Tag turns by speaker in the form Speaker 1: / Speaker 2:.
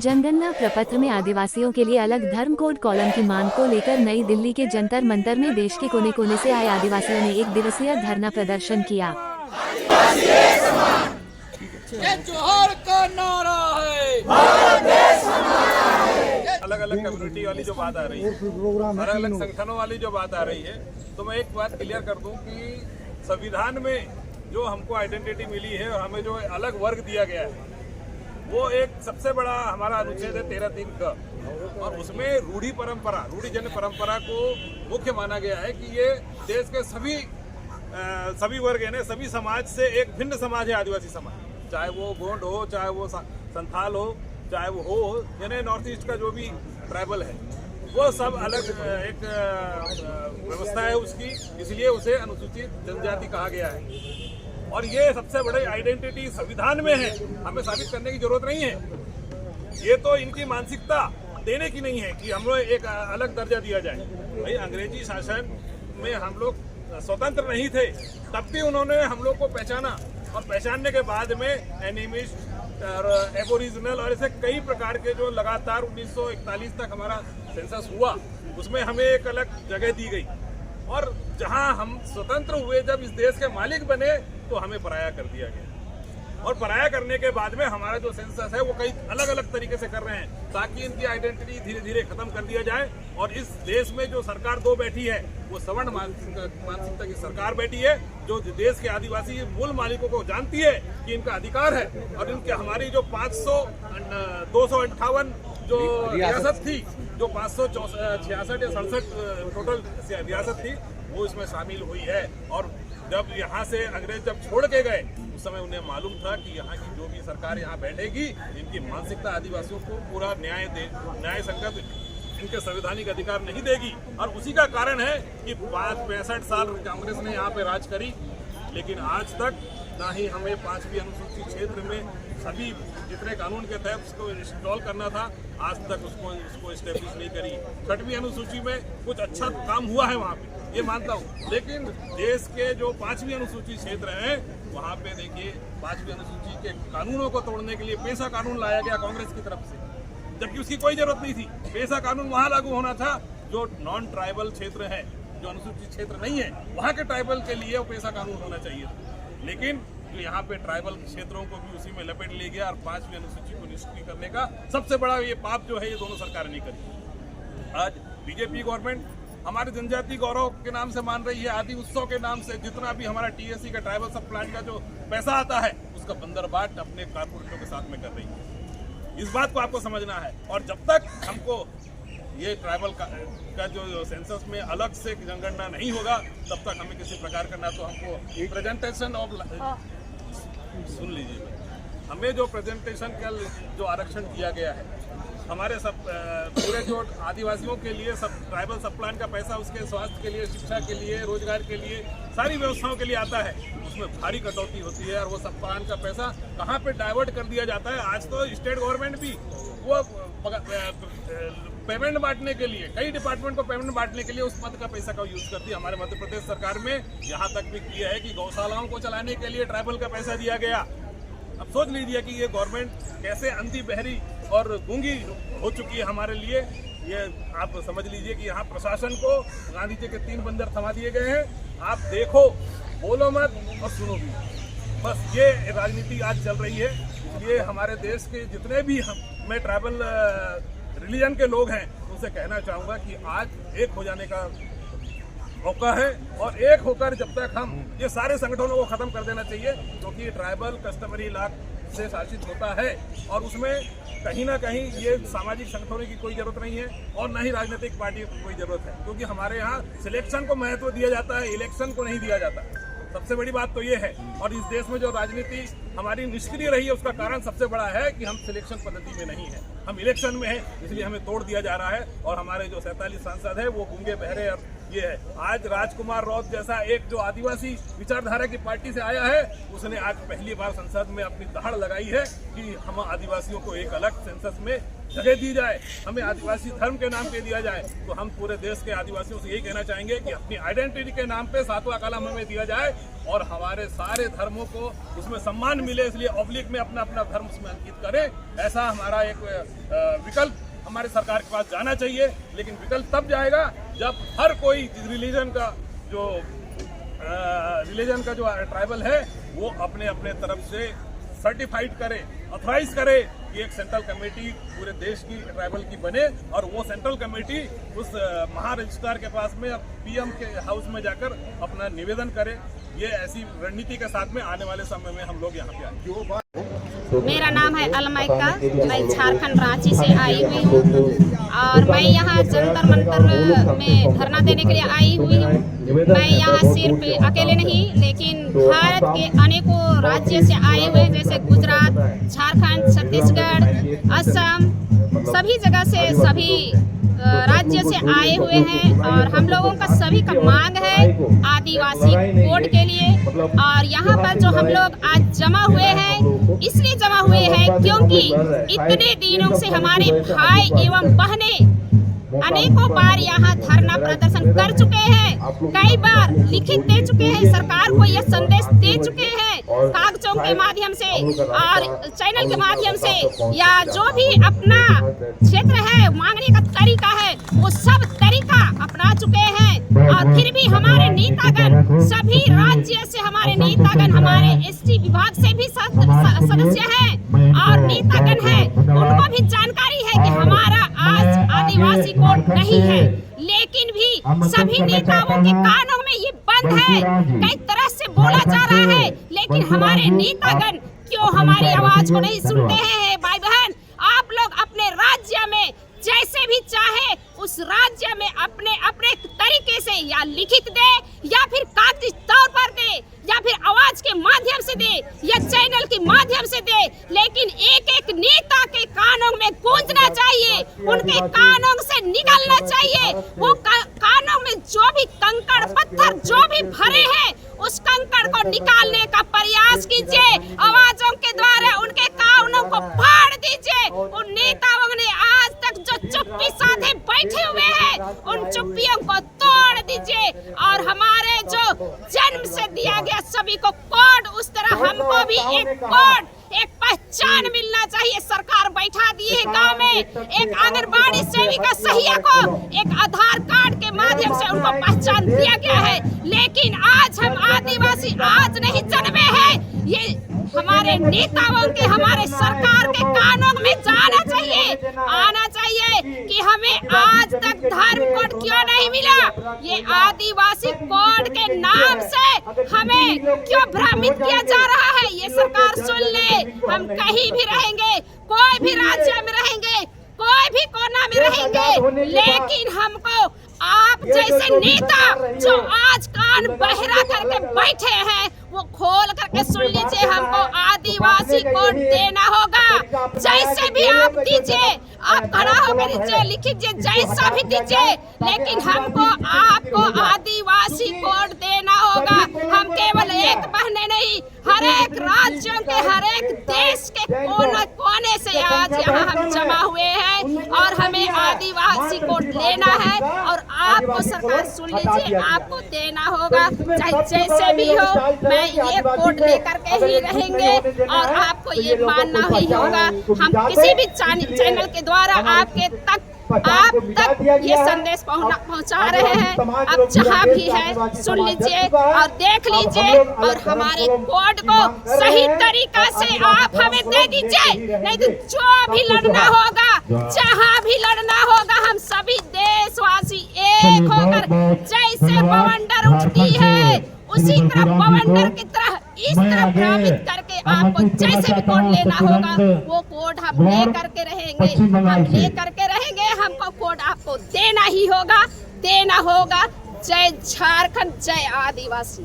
Speaker 1: जनगणना प्रपत्र में आदिवासियों के लिए अलग धर्म कोड कॉलम की मांग को लेकर नई दिल्ली के जंतर मंतर में देश के कोने कोने से आए आदिवासियों ने 1 दिवसीय धरना प्रदर्शन किया।
Speaker 2: ये जोहर का नारा है,
Speaker 3: भारत देश हमारा है।
Speaker 4: अलग अलग कम्युनिटी वाली जो बात आ रही है, अलग अलग संगठनों वाली जो बात आ रही है, तो मैं एक बात क्लियर कर दूं कि संविधान में जो हमको आइडेंटिटी मिली है और हमें जो अलग वर्ग दिया गया है, वो एक सबसे बड़ा हमारा अनुच्छेद है 13(3) का, और उसमें रूढ़ी जन परंपरा को मुख्य माना गया है कि ये देश के सभी वर्ग है, सभी समाज से एक भिन्न समाज है आदिवासी समाज, चाहे वो गोंड हो, चाहे वो संथाल हो, चाहे वो हो यानी नॉर्थ ईस्ट का जो भी ट्राइबल है, वो सब अलग एक व्यवस्था है उसकी, इसलिए उसे अनुसूचित जनजाति कहा गया है। और ये सबसे बड़ी आइडेंटिटी संविधान में है, हमें साबित करने की जरूरत नहीं है। ये तो इनकी मानसिकता देने की नहीं है कि हम लोग एक अलग दर्जा दिया जाए। भाई अंग्रेजी शासन में हम लोग स्वतंत्र नहीं थे, तब भी उन्होंने हम लोग को पहचाना, और पहचानने के बाद में एनिमिस्ट और एबोरिजिनल और ऐसे कई प्रकार के जो लगातार 1941 तक हमारा सेंसस हुआ, उसमें हमें एक अलग जगह दी गई, और जहां हम स्वतंत्र हुए, जब इस देश के मालिक बने, तो हमें पराया कर दिया गया। और पराया करने के बाद में हमारा जो सेंसस है वो कई अलग अलग तरीके से कर रहे हैं, ताकि इनकी आइडेंटिटी धीरे धीरे खत्म कर दिया जाए। और इस देश में जो सरकार दो बैठी है, वो सवर्ण मानसिकता की सरकार बैठी है, जो देश के आदिवासी मूल मालिकों को जानती है कि इनका अधिकार है, और इनके हमारी जो 258 जो रियासत थी, जो 566 या 67 टोटल रियासत थी, वो इसमें शामिल हुई है। और जब यहाँ से अंग्रेज जब छोड़ के गए, उस समय उन्हें मालूम था कि यहाँ की जो भी सरकार यहाँ बैठेगी, इनकी मानसिकता आदिवासियों को पूरा न्याय संगत इनके संवैधानिक अधिकार नहीं देगी। और उसी का कारण है कि 65 साल कांग्रेस ने यहाँ पे राज करी, लेकिन आज तक ना ही हमें 5वीं अनुसूची क्षेत्र में सभी जितने कानून के तहत उसको इंस्टॉल करना था, आज तक उसको स्टेब्लिश नहीं करी। 6वीं अनुसूची में कुछ अच्छा काम हुआ है वहाँ पे, ये मानता हूँ, लेकिन देश के जो 5वीं अनुसूची क्षेत्र है, वहाँ पे देखिए 5वीं अनुसूची के कानूनों को तोड़ने के लिए पेशा कानून लाया गया कांग्रेस की तरफ से, जबकि उसकी कोई जरूरत नहीं थी। पेशा कानून वहाँ लागू होना था जो नॉन ट्राइबल क्षेत्र है, जो अनुसूचित क्षेत्र नहीं है, वहाँ के ट्राइबल के लिए वो पेशा कानून होना चाहिए था। लेकिन जो यहाँ पे ट्राइबल क्षेत्रों को भी उसी में लपेट ले गया, और 5वीं अनुसूची को निष्क्रिय करने का सबसे बड़ा ये पाप जो है, ये दोनों सरकारें नहीं करी। आज बीजेपी गवर्नमेंट हमारे जनजाति गौरव के नाम से मान रही है, आदि उत्सव के नाम से जितना भी हमारा टीएससी का ट्राइबल सब प्लान का जो पैसा आता है, उसका बंदरबाट अपने कारपोरेटों के साथ में कर रही है। इस बात को आपको समझना है। और जब तक हमको ये ट्राइबल का जो सेंसस में अलग से जनगणना नहीं होगा, तब तक हमें किसी प्रकार का, ना तो हमको प्रेजेंटेशन ऑफ, सुन लीजिए, हमें जो प्रेजेंटेशन का जो आरक्षण किया गया है, हमारे सब पूरे जो आदिवासियों के लिए सब ट्राइबल सब प्लान का पैसा उसके स्वास्थ्य के लिए, शिक्षा के लिए, रोजगार के लिए, सारी व्यवस्थाओं के लिए आता है, उसमें भारी कटौती होती है, और वो सब प्लान का पैसा कहाँ पे डाइवर्ट कर दिया जाता है। आज तो स्टेट गवर्नमेंट भी वो पेमेंट बांटने के लिए, कई डिपार्टमेंट को पेमेंट बांटने के लिए उस पद का पैसा का यूज करती है। हमारे मध्य प्रदेश सरकार में यहाँ तक भी किया है कि गौशालाओं को चलाने के लिए ट्राइबल का पैसा दिया गया। अब सोच लीजिए कि ये गवर्नमेंट कैसे अंधी, बहरी और गूंगी हो चुकी है हमारे लिए। ये आप समझ लीजिए कि यहाँ प्रशासन को गांधी जी के 3 बंदर थमा दिए गए हैं, आप देखो, बोलो मत और सुनो भी, बस ये राजनीति आज चल रही है। इसलिए हमारे देश के जितने भी मैं ट्राइबल रिलीजन के लोग हैं, उनसे कहना चाहूँगा कि आज एक हो जाने का मौका है, और एक होकर जब तक हम ये सारे संगठनों को खत्म कर देना चाहिए, क्योंकि तो ट्राइबल कस्टमरी लॉ से शासित होता है, और उसमें कहीं ना कहीं ये सामाजिक संगठनों की कोई जरूरत नहीं है, और न ही राजनीतिक पार्टी की कोई जरूरत है, क्योंकि हमारे यहाँ सिलेक्शन को महत्व दिया जाता है, इलेक्शन को नहीं दिया जाता। सबसे बड़ी बात तो ये है। और इस देश में जो राजनीति हमारी निष्क्रिय रही है, उसका कारण सबसे बड़ा है कि हम सिलेक्शन पद्धति में नहीं है, हम इलेक्शन में हैं, इसलिए हमें तोड़ दिया जा रहा है। और हमारे जो 47 सांसद है, वो गूंगे, बहरे और ये है। आज राजकुमार रौत जैसा एक जो आदिवासी विचारधारा की पार्टी से आया है, उसने आज पहली बार संसद में अपनी दहाड़ लगाई है कि हम आदिवासियों को एक अलग सेंसस में जगह दी जाए, हमें आदिवासी धर्म के नाम पे दिया जाए। तो हम पूरे देश के आदिवासियों से यही कहना चाहेंगे कि अपनी आइडेंटिटी के नाम पे 7वां कॉलम हमें दिया जाए और हमारे सारे धर्मों को उसमें सम्मान मिले, इसलिए ऑब्लिक में अपना अपना धर्म उसमें अंकित करें। ऐसा हमारा एक विकल्प हमारे सरकार के पास जाना चाहिए। लेकिन विकल्प तब जाएगा जब हर कोई रिलीजन का जो ट्राइबल है वो अपने अपने तरफ से सर्टिफाइड करे, ऑथराइज करे कि एक सेंट्रल कमेटी पूरे देश की ट्राइबल की बने और वो सेंट्रल कमेटी उस महा रजिस्ट्रार के पास में पीएम के हाउस में जाकर अपना निवेदन करे। ये ऐसी रणनीति के साथ में आने वाले समय में हम लोग यहाँ पे आएंगे।
Speaker 5: मेरा नाम है अलमाइका, मैं झारखंड रांची से आई हुई हूँ और मैं यहाँ जंतर मंतर में धरना देने के लिए आई हुई हूँ। मैं यहाँ सिर्फ अकेले नहीं लेकिन भारत के अनेकों राज्य से आए हुए जैसे गुजरात, झारखंड, छत्तीसगढ़, असम, सभी जगह से सभी राज्य से आए हुए हैं और हम लोगों का सभी का मांग है आदिवासी कोड के लिए। और यहाँ पर जो हम लोग आज जमा हुए हैं इसलिए जमा हुए हैं क्योंकि इतने दिनों से हमारे भाई एवं बहनें अनेकों बार यहाँ धरना प्रदर्शन कर चुके हैं, कई बार लिखित दे चुके हैं, सरकार को यह संदेश दे चुके हैं कागजों के माध्यम से और चैनल के माध्यम से, या जो भी अपना क्षेत्र है मांगने का तरीका है वो सब तरीका अपना चुके हैं। और फिर भी हमारे नेतागण, सभी राज्य से हमारे नेतागण हमारे एसटी विभाग से भी सदस्य हैं और नेतागण हैं, उनको भी जानकारी है कि हमारा आज आदिवासी कोड नहीं है, लेकिन भी सभी नेताओं के कानों में ये बंद है, कई तरह से बोला जा रहा है, लेकिन हमारे नेतागण क्यों हमारी आवाज को नहीं सुनते हैं। भाई बहन, आप लोग अपने राज्य में जैसे भी चाहे उस राज्य में अपने अपने तरीके से या लिखित दे या फिर कागजी तौर पर दे या फिर आवाज के माध्यम से दे या चैनल के माध्यम से दे, लेकिन एक एक नेता के कानों में गूंजना चाहिए, उनके कानों से निकलना चाहिए। वो कानों में जो भी कंकड़ पत्थर जो भी भरे हैं उस कंकड़ को निकालने का प्रयास कीजिए, आवाजों के द्वारा उनके कानों को फाड़ दीजिए। उन नेताओं ने आज तक जो चुप्पी साधे बैठे हुए हैं उन चुप्पियों को तोड़ दीजिए और हमारे जो जन्म से दिया गया सभी को कोड, उस तरह हमको भी एक कोड, एक पहचान मिलना चाहिए। सरकार बैठा दी है गांव में एक आंगनबाड़ी सेविका सहिया को एक आधार कार्ड के माध्यम से उनको पहचान दिया गया है, लेकिन आज हम आदिवासी आज नहीं जन्मे हैं। ये हमारे नेताओं के, हमारे सरकार के कानों में जाना चाहिए, आना चाहिए कि हमें आज तक धर्म कोड क्यों नहीं मिला। ये आदिवासी कोड के नाम से हमें क्यों भ्रमित किया जा रहा है, ये सरकार सुन ले। हम कहीं भी रहेंगे, कोई भी राज्य में रहेंगे, कोई भी कोना में रहेंगे, लेकिन हमको आप जैसे नेता जो आज कान बहरा करके बैठे हैं वो खोल करके सुन लीजिए, हमको आदिवासी कोड देना होगा। जैसे भी आप दीजिए, आप खड़ा होकर दीजिए, लिखिए, जैसा भी दीजिए, लेकिन हमको आपको आदिवासी कोड देना होगा। हम केवल एक बहने नहीं, हर एक राज्यों के, हर एक देश के कोने से आज यहाँ हम जमा हुए हैं और हमें आदिवासी कोड लेना है और आपको सरकार सुन लीजिए, आपको देना होगा, चाहे जैसे भी हो। मैं ये कोड लेकर के ही रहेंगे और आपको ये मानना ही होगा। हम किसी भी चैनल के द्वारा आप तक ये संदेश पहुंचा रहे हैं। अब जहाँ भी है सुन लीजिए और देख लीजिए और हमारे कोड को सही तरीका से आप हमें दे दीजिए, नहीं तो जो भी लड़ना होगा, जहाँ भी लड़ना होगा, हम सभी देशवासी एक होकर जैसे बवंडर उठती है उसी तरह बवंडर की तरह इस तरह भ्रमित करके आपको जैसे भी कोड लेना होगा वो कोड हम ले करके रहेंगे, हम ले करके रहेंगे। हमको कोड आपको देना ही होगा, देना होगा। जय झारखंड, जय आदिवासी।